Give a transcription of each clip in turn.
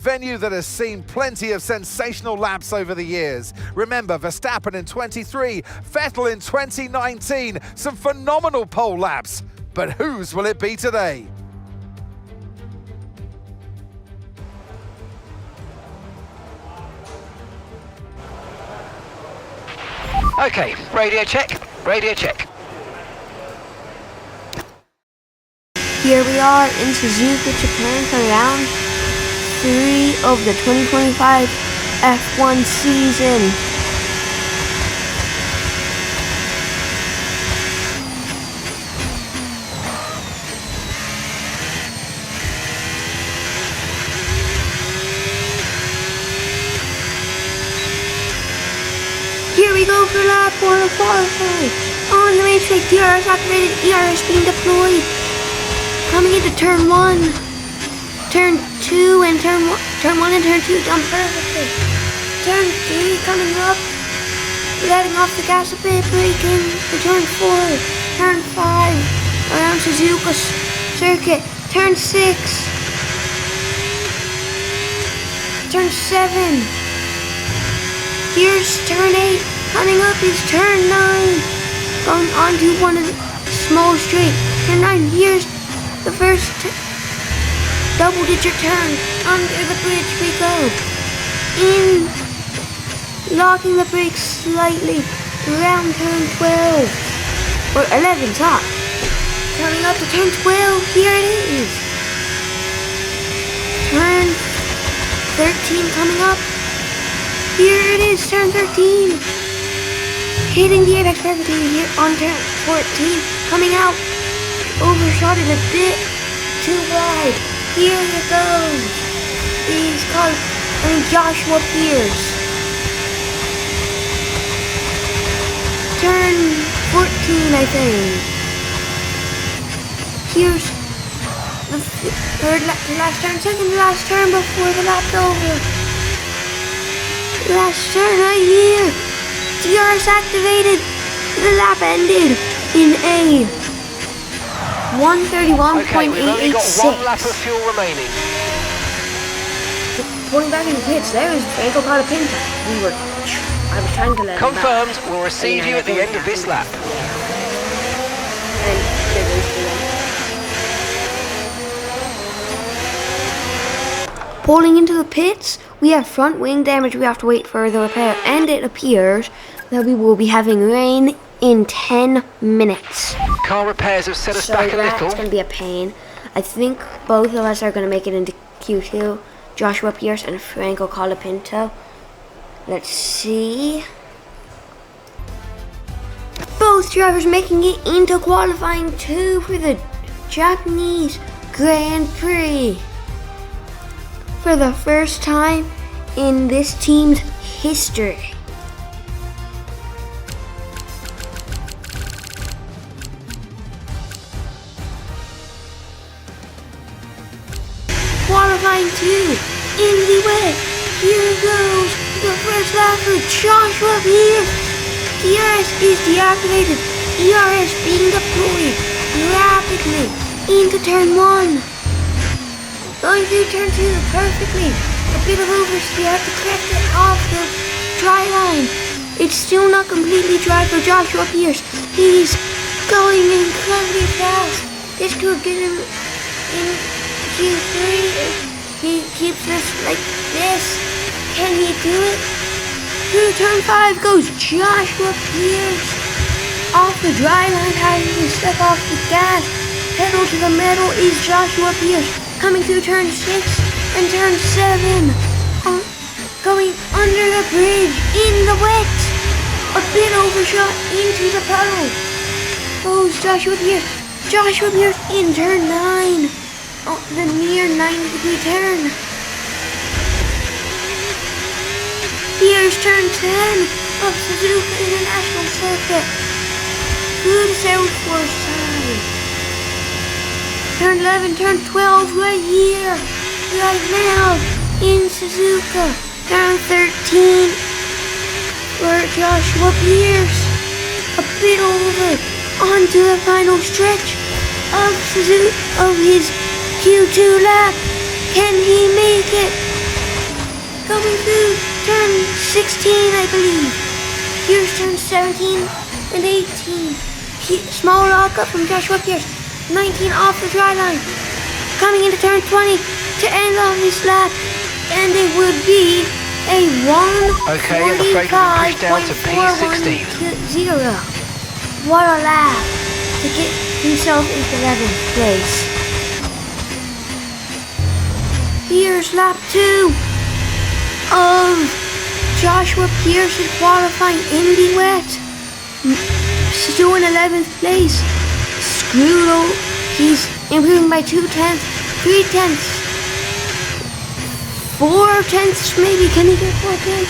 Venue that has seen plenty of sensational laps over the years. Remember Verstappen in 23, Vettel in 2019, some phenomenal pole laps. But whose will it be today? Okay, radio check, radio check. Here we are in Suzuka, Japan for round 3 of the 2025 F1 season. Here we go for lap 1 of qualifying. On the racetrack, DRS activated, ERS being deployed. Coming into turn 1, turn 2 and turn 1 and turn 2 jump perfectly. Turn 3 coming up, letting off the gas a bit, braking for turn 4, turn 5 around Suzuka circuit, turn 6, turn 7. Here's turn 8, coming up is turn 9, going on to one of the small straight. Turn 9, here's the first double-digit turn. Under the bridge we go. In, locking the brakes slightly around turn 12, or 11, top. Coming up to turn 12, here it is. Turn 13 coming up. Here it is, turn 13. Hitting the apex perfectly here on turn 14. Coming out, overshot it a bit too wide. Here it goes. He's called Joshua Pierce. Turn 14, I think. Here's the third lap to last turn, second to last turn before the lap's over. Last turn right here. DRS activated. The lap ended in a 131.886. Okay, we've only got 1 lap of fuel remaining. Pulling back in the pits, there is Franco Colapinto. I was trying to let Confirmed, we'll receive you at the end of this lap. Pulling into the pits, we have front wing damage we have to wait for the repair, and it appears that we will be having rain in 10 minutes. Car repairs have set us back a little. It's going to be a pain. I think both of us are going to make it into Q2. Joshua Pierce and Franco Colapinto. Let's see. Both drivers making it into qualifying 2 for the Japanese Grand Prix. For the first time in this team's history. Qualifying 2 in the way. Here goes the first lap for Joshua Pierce. ERS is deactivated. ERS being deployed rapidly into turn 1. Going through turn 2 perfectly. A bit of oversteer, have to correct it off the dry line. It's still not completely dry for Joshua Pierce. He's going incredibly fast. This could get him in Q3 if he keeps this like this. Can he do it? Through turn 5 goes Joshua Pierce. Off the dry line, having to step off the gas. Pedal to the metal is Joshua Pierce. Coming through turn 6 and turn 7. Going under the bridge in the wet. A bit overshot into the puddle. Goes Joshua Pierce. Joshua Pierce in turn 9. The near 90-degree turn. Here's turn 10 of Suzuka International Circuit. Through the Southwest side. Turn 11, turn 12 right here. Right now in Suzuka. Turn 13 for Joshua Pierce. A bit over onto the final stretch of his Q2 lap. Can he make it? I believe. Pierce turns 17 and 18. Small lockup from Joshua Pierce. 19 off the dry line. Coming into turn 20 to end off this lap. And it would be a 1:45.410. Okay, I'm afraid we've pushed down to P16. What a lap to get himself into 11th place. Here's lap 2 of Joshua Pierce's qualifying Indy wet. Still in 11th place. Scrudo, he's improving by 2/10, 3/10, 4/10 maybe. Can he get 4/10?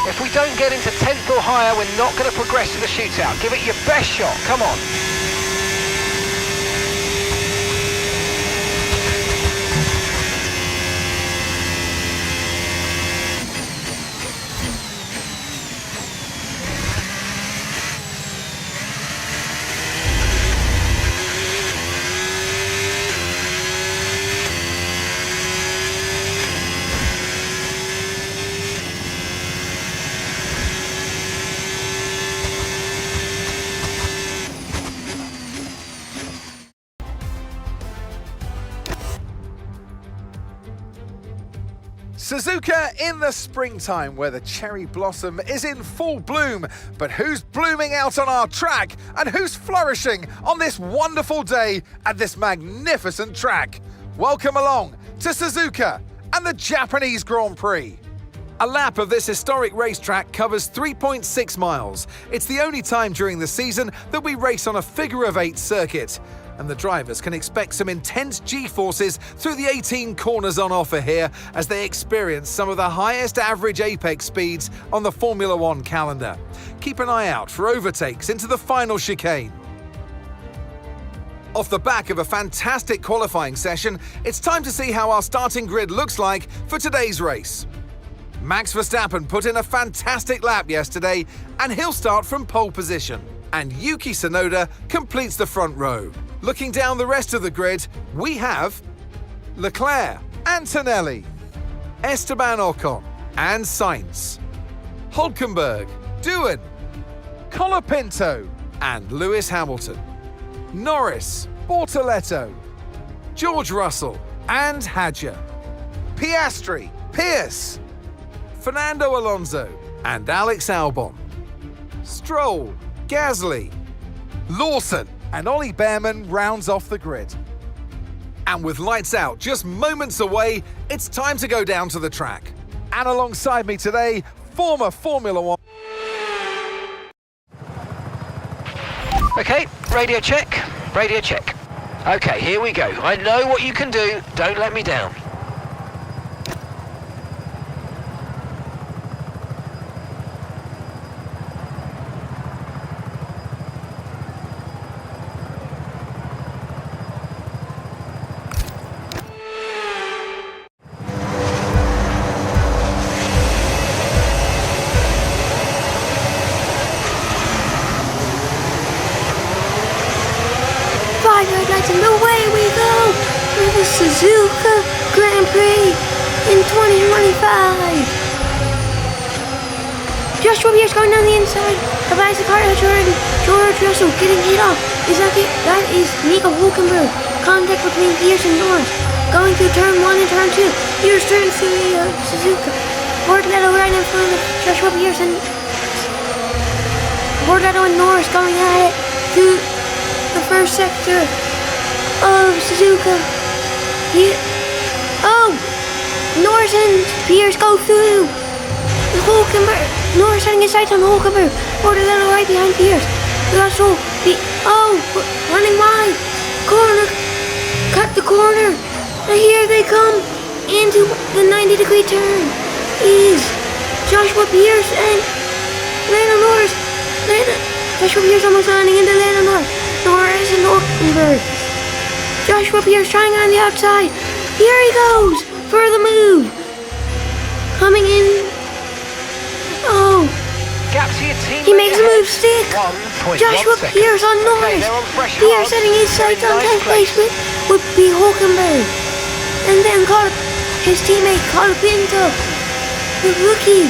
If we don't get into 10th or higher, we're not going to progress to the shootout. Give it your best shot. Come on. Suzuka in the springtime where the cherry blossom is in full bloom. But who's blooming out on our track and who's flourishing on this wonderful day at this magnificent track? Welcome along to Suzuka and the Japanese Grand Prix. A lap of this historic racetrack covers 3.6 miles. It's the only time during the season that we race on a figure-of-8 circuit. And the drivers can expect some intense G-forces through the 18 corners on offer here as they experience some of the highest average apex speeds on the Formula One calendar. Keep an eye out for overtakes into the final chicane. Off the back of a fantastic qualifying session, it's time to see how our starting grid looks like for today's race. Max Verstappen put in a fantastic lap yesterday and he'll start from pole position. And Yuki Tsunoda completes the front row. Looking down the rest of the grid, we have Leclerc, Antonelli, Esteban Ocon and Sainz, Hülkenberg, Doohan, Colapinto and Lewis Hamilton, Norris, Bortoletto, George Russell and Hadjar, Piastri, Pierce, Fernando Alonso and Alex Albon, Stroll, Gasly, Lawson and Ollie Behrman rounds off the grid. And with lights out just moments away, it's time to go down to the track. And alongside me today, former Formula One. Okay, radio check, radio check. Okay, here we go. I know what you can do. Don't let me down. Red lights and away we go for the Suzuka Grand Prix in 2025. Joshua Pierce going down the inside. The bicycle car has George Russell getting hit off. Is that it? That is Nico Hülkenberg. Contact between Pierce and Norris. Going through turn 1 and turn 2. Here's turn 3 of Suzuka. Bortoletto right in front of Joshua Pierce and Bortoletto and Norris going at it through the first sector of Suzuka. Norris Norris and Pierce go through. Hulkenberg. Norris setting his sights on Hulkenberg. Or the little right behind Pierce. Russell. Running wide. Corner. Cut the corner. And here they come into the 90-degree turn. Is Joshua Pierce and Lando Norris. Joshua Pierce almost landing into Lando Norris. Norris and Hulkenberg. Joshua Pierce trying on the outside. Here he goes for the move. Coming in. Oh. Gap to your team. He makes a move stick. 1.1 Joshua seconds. Pierce on Norris. Okay, they're on fresh Pierce hard. setting his They're in sights on ninth 10th place would be Hulkenberg. And then his teammate Colapinto, the rookie.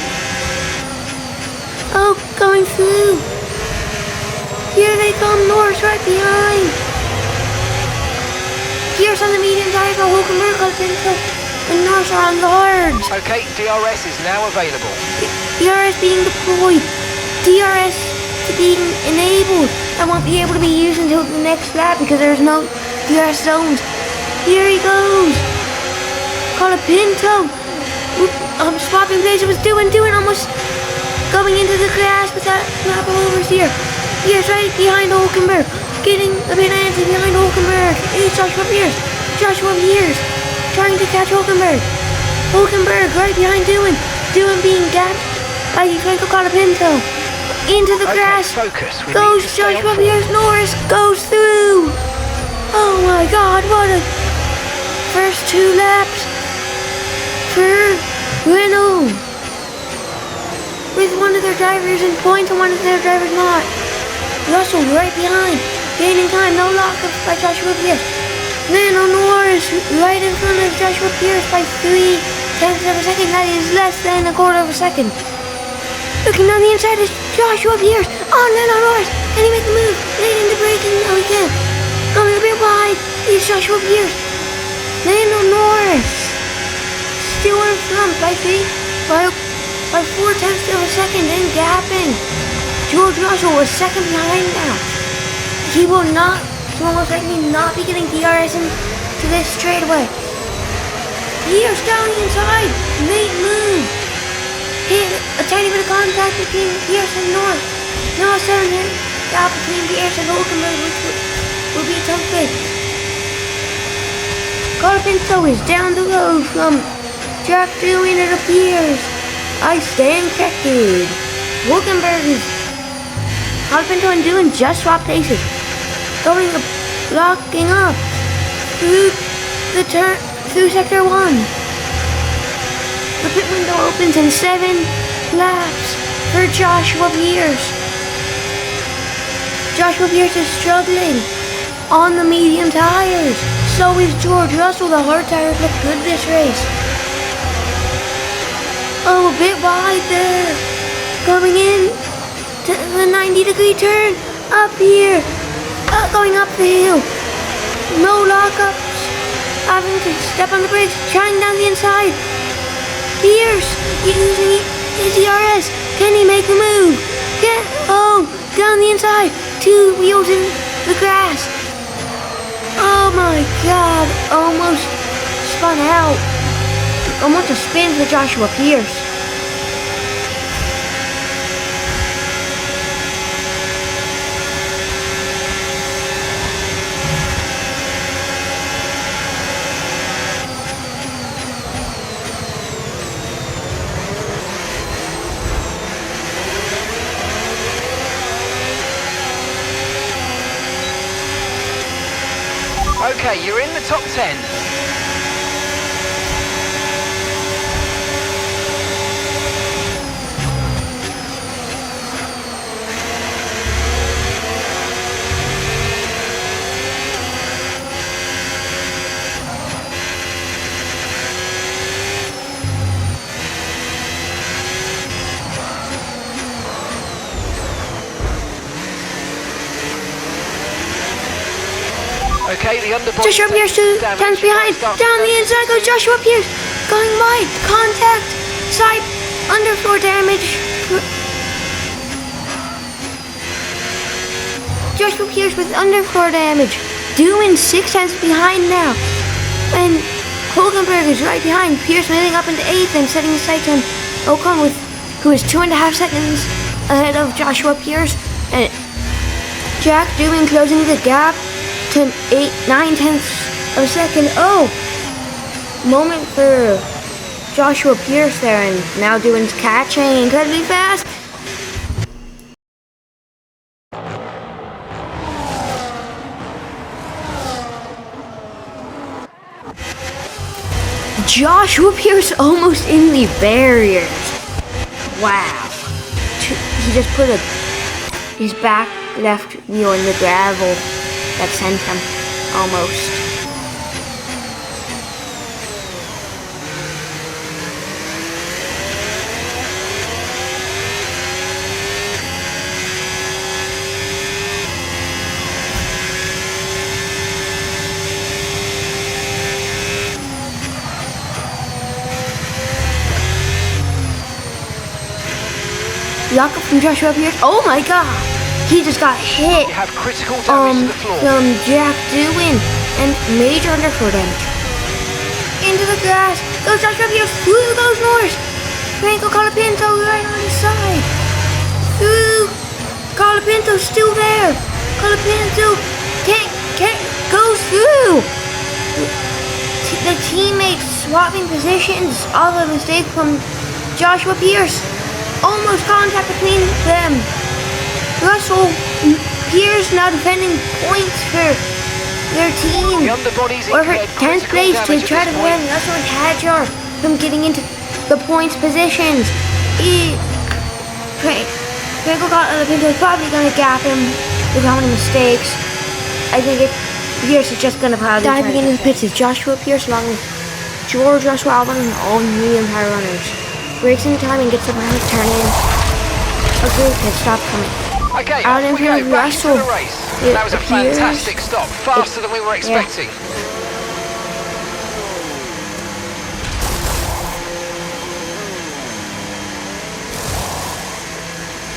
Oh, going through. Here they come, Norris right behind. Pierce on the medium tires for Hulkenberg, Colapinto, and Norris are on the hards. Okay, DRS is now available. DRS being deployed. DRS being enabled. I won't be able to be used until the next lap because there's no DRS zones. Here he goes. Colapinto. Swapping places was doing almost going into the grass with that lap overs here. Pierce right behind Hulkenberg. Getting a bit antsy behind Hulkenberg. It's Joshua Pierce. Joshua Pierce trying to catch Hulkenberg. Hulkenberg right behind Doohan. Doohan being gapped by Franco Colapinto. Into the grass. Focus. We Goes need to stay on Joshua form. Pierce. Norris goes through. Oh my God, what a first 2 laps for Renault. With one of their drivers in points and one of their drivers not. Russell right behind. Gaining time. No lockup by Joshua Pierce. Lando Norris right in front of Joshua Pierce by 0.3 of a second. That is less than a quarter of a second. Looking on the inside is Joshua Pierce. On Lando Norris. Can he make the move? Late into braking. No, he can't. Going a bit wide is Joshua Pierce. Lando Norris. Still in front by 4/10 of a second and gapping. George Russell was second behind now. He will most likely not be getting DRS into this straightaway. Pierce down the inside. Late move. Hit a tiny bit of contact between Pierce and Norris. Now a 7 gap between Pierce and Hulkenberg, which will be a tough bit. Colapinto is down the road from Jack Doohan, it appears. I stand corrected. Hulkenberg is Colapinto and Doohan just swapped places. Locking up through the turn through sector 1. The pit window opens in 7 laps for Joshua Pierce. Joshua Pierce is struggling on the medium tires. So is George Russell. The hard tires look good this race. Oh, a bit wide there. Coming in to the 90-degree turn. Up here. Going up the hill. No lockups. Having to step on the brakes. Trying down the inside. Pierce using his DRS. Can he make the move? Down the inside. 2 wheels in the grass. Oh my God. Almost spun out. Almost a spin for Joshua Pierce. Okay, you're in the top 10. Okay, the underbody. Joshua Pierce 2 times behind. Down the inside goes Joshua Pierce. Going wide. Contact. Side. Underfloor damage. Joshua Pierce with underfloor damage. Doohan 6 times behind now. And Hulkenberg is right behind. Pierce moving up into 8th and setting his sights on Ocon, who is 2.5 seconds ahead of Joshua Pierce. And Jack Doohan closing the gap to 9/10 of a second. Oh, moment for Joshua Pierce there, and now Doohan's catching incredibly fast. Joshua Pierce almost in the barriers. Wow. He just put his back left wheel in the gravel that sent him almost. Lock up from Joshua Pierce. Oh my god! He just got hit You have critical damage to the floor. from Jack Doohan and major underfoot damage. Into the grass goes Joshua Pierce. Through goes Norris. Franco Colapinto right on his side. Through. Colapinto's still there. Colapinto goes through. The teammates swapping positions. All a mistake from Joshua Pierce. Almost contact between them. Russell Pierce now defending points for their team. The underbody's Or for incurred 10th critical place to damage at try to this point. prevent Russell and Hadjar from getting into the points positions. Franco Colapinto is probably going to gap him with how many mistakes. I think Pierce is just going to probably diving into the pits is Joshua Pierce along with George Russell Albon and all medium power runners. Breaks in time and gets the perfect turn in. A great pit stop coming. Okay, Out off in we front go, of back into Russell. the race. It That was a appears- fantastic stop, faster than we were expecting.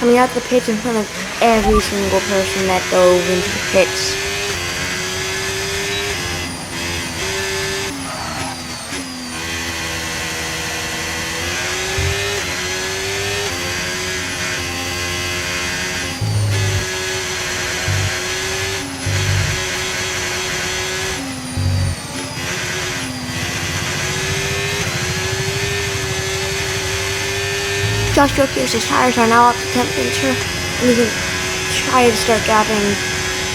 Coming out the pits in front of every single person that dove into the pits. Joshua Pierce's tires are now up to temperature, and he can try to start gapping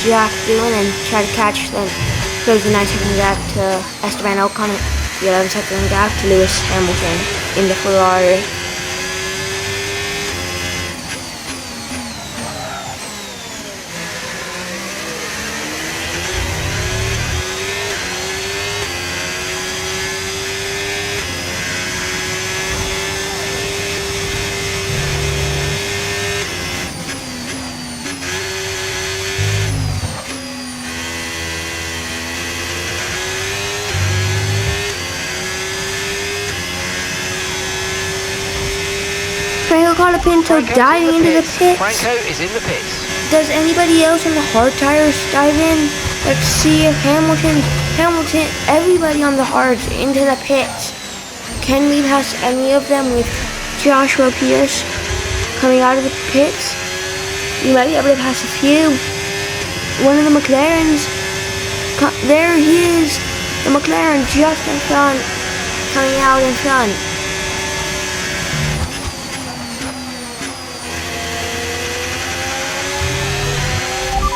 Jack Doohan and try to catch them. Close the 9-second gap to Esteban Ocon, the 11-second gap to Lewis Hamilton in the Ferrari. Franco Colapinto Franco's diving in into the pits. Franco is in the pits. Does anybody else in the hard tires dive in? Let's see if Hamilton, everybody on the hards into the pits. Can we pass any of them with Joshua Pierce coming out of the pits? We might be able to pass a few. One of the McLarens, there he is. The McLaren just in front, coming out in front.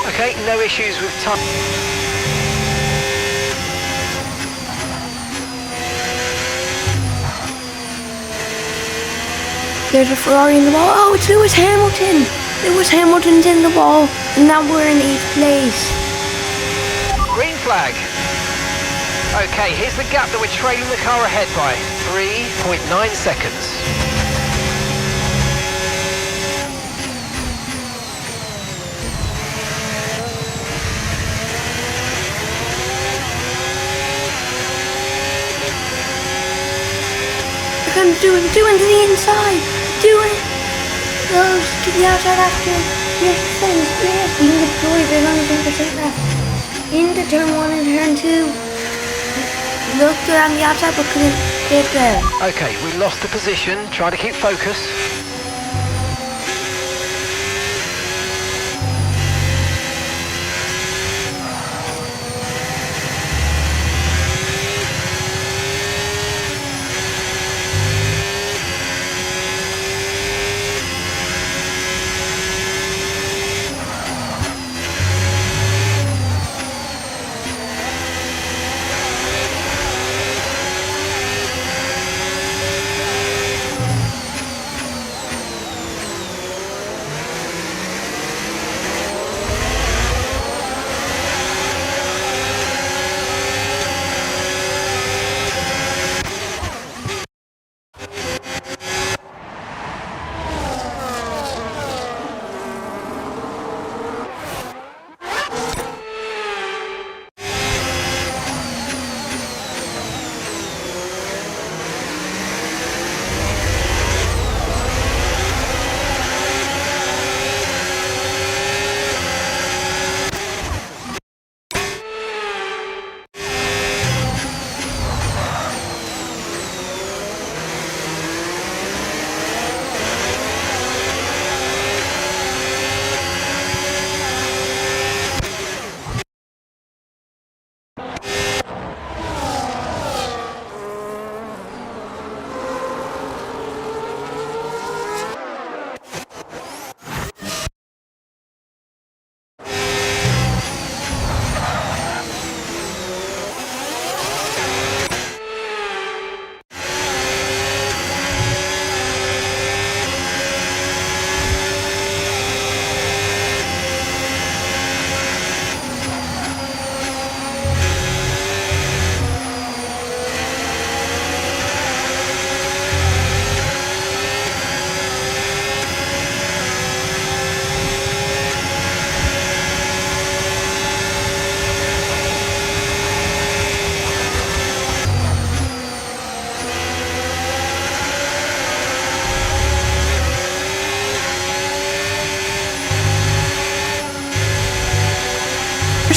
Okay, no issues with time. There's a Ferrari in the wall. Oh, it's Lewis Hamilton. Lewis Hamilton's in the wall, and now we're in 8th place. Green flag. Okay, here's the gap that we're trailing the car ahead by. 3.9 seconds. Comes Doohan to the inside. Doohan goes to the outside after Pierce defends. Pierce being deployed. There's only 10% left. Into turn 1 and turn 2. looked around the outside but couldn't get there. Okay, we lost the position. Try to keep focus.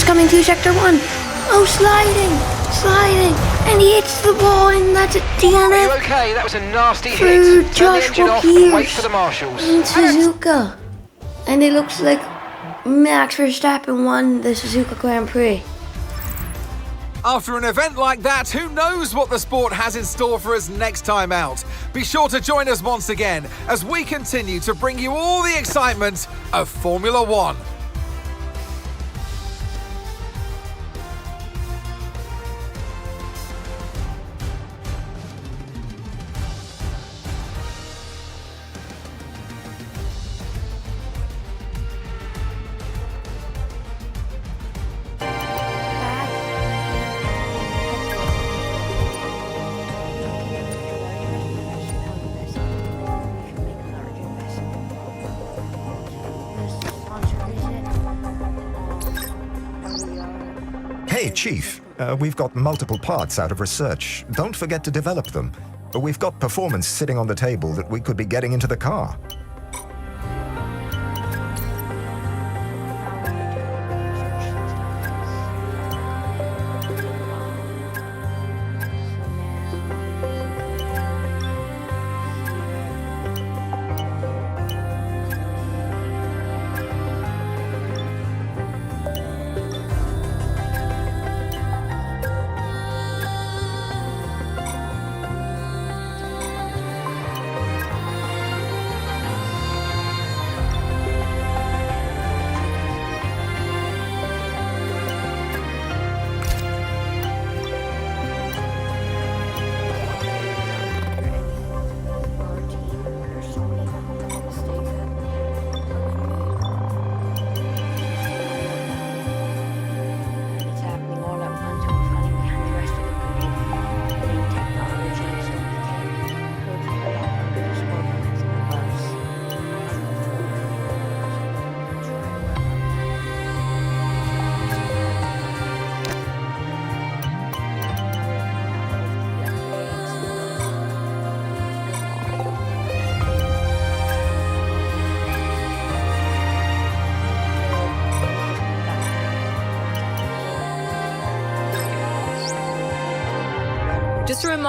Coming to sector 1. Oh, sliding, and he hits the wall, and that's a Are you DNF okay? That was a nasty for hit. Turn the engine Joshua off and wait Pierce for the marshals. in Suzuka. And it looks like Max Verstappen won the Suzuka Grand Prix. After an event like that, who knows what the sport has in store for us next time out? Be sure to join us once again as we continue to bring you all the excitement of Formula One. Hey, Chief. We've got multiple parts out of research. Don't forget to develop them. We've got performance sitting on the table that we could be getting into the car.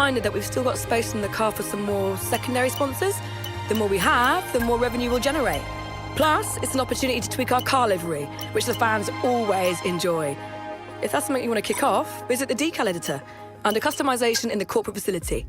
reminder that we've still got space in the car for some more secondary sponsors. The more we have, the more revenue we'll generate. Plus, it's an opportunity to tweak our car livery, which the fans always enjoy. If that's something you want to kick off, visit the decal editor under customization in the corporate facility.